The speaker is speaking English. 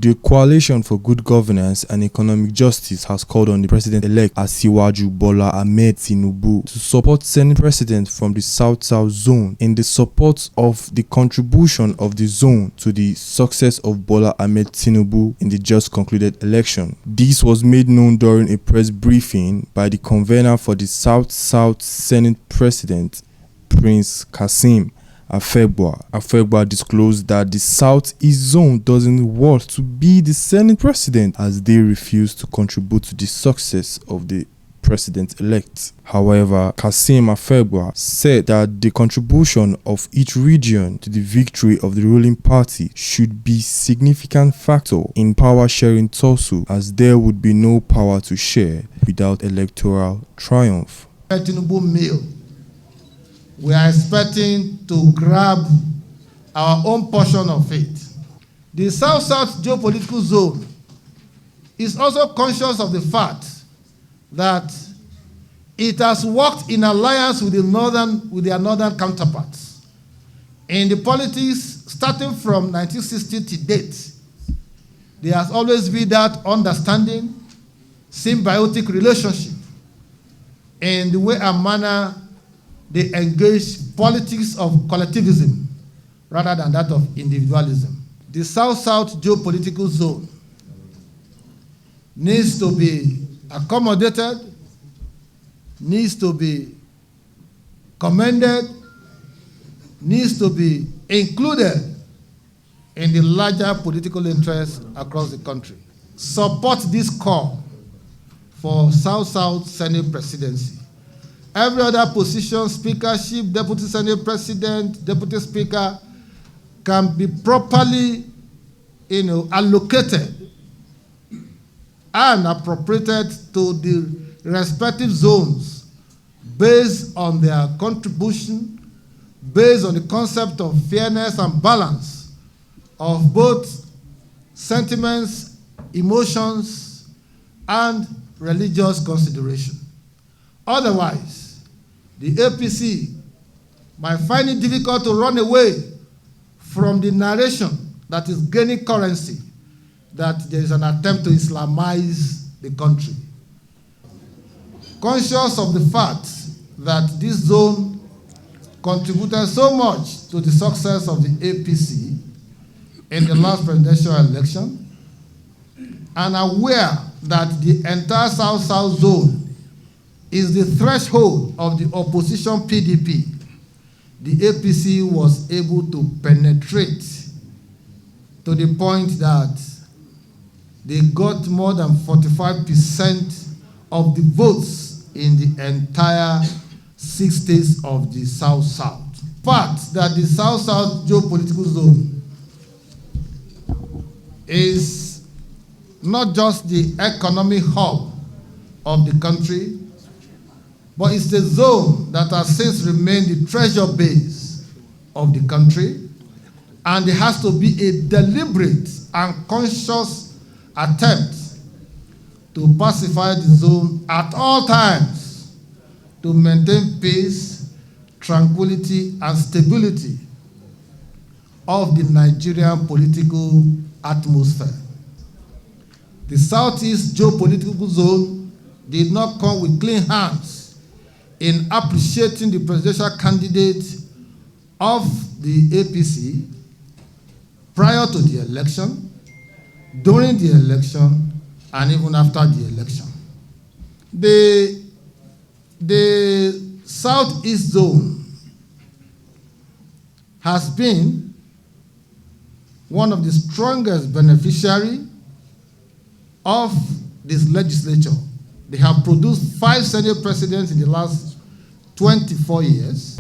The Coalition for Good Governance and Economic Justice has called on the President-elect Asiwaju Bola Ahmed Tinubu to support Senate President from the South-South Zone in the support of the contribution of the zone to the success of Bola Ahmed Tinubu in the just concluded election. This was made known during a press briefing by the convener for the South-South Senate President, Prince Kassim. Afegbua disclosed that the Southeast Zone doesn't want to be the Senate President as they refuse to contribute to the success of the President-elect. However, Kassim Afegbua said that the contribution of each region to the victory of the ruling party should be a significant factor in power-sharing tussle, as there would be no power to share without electoral triumph. We are expecting to grab our own portion of it. The South-South geopolitical zone is also conscious of the fact that it has worked in alliance with their northern counterparts. In the politics, starting from 1960 to date, there has always been that understanding, symbiotic relationship in the way and manner they engage politics of collectivism rather than that of individualism. The South-South geopolitical zone needs to be accommodated, needs to be commended, needs to be included in the larger political interests across the country. Support this call for South-South Senate presidency. Every other position, speakership, deputy Senate president, deputy speaker, can be properly, allocated and appropriated to the respective zones based on their contribution, based on the concept of fairness and balance of both sentiments, emotions, and religious consideration. Otherwise, the APC might find it difficult to run away from the narration that is gaining currency, that there is an attempt to Islamize the country. Conscious of the fact that this zone contributed so much to the success of the APC in the last presidential election, and aware that the entire South-South zone is the threshold of the opposition PDP, the APC was able to penetrate to the point that they got more than 45% of the votes in the entire 6 states of the South-South. Fact that the South-South geopolitical zone is not just the economic hub of the country, but it's the zone that has since remained the treasure base of the country, and there has to be a deliberate and conscious attempt to pacify the zone at all times to maintain peace, tranquility, and stability of the Nigerian political atmosphere. The Southeast geopolitical zone did not come with clean hands in appreciating the presidential candidate of the APC prior to the election, during the election, and even after the election. The Southeast Zone has been one of the strongest beneficiaries of this legislature. They have produced 5 Senate presidents in the last 24 years.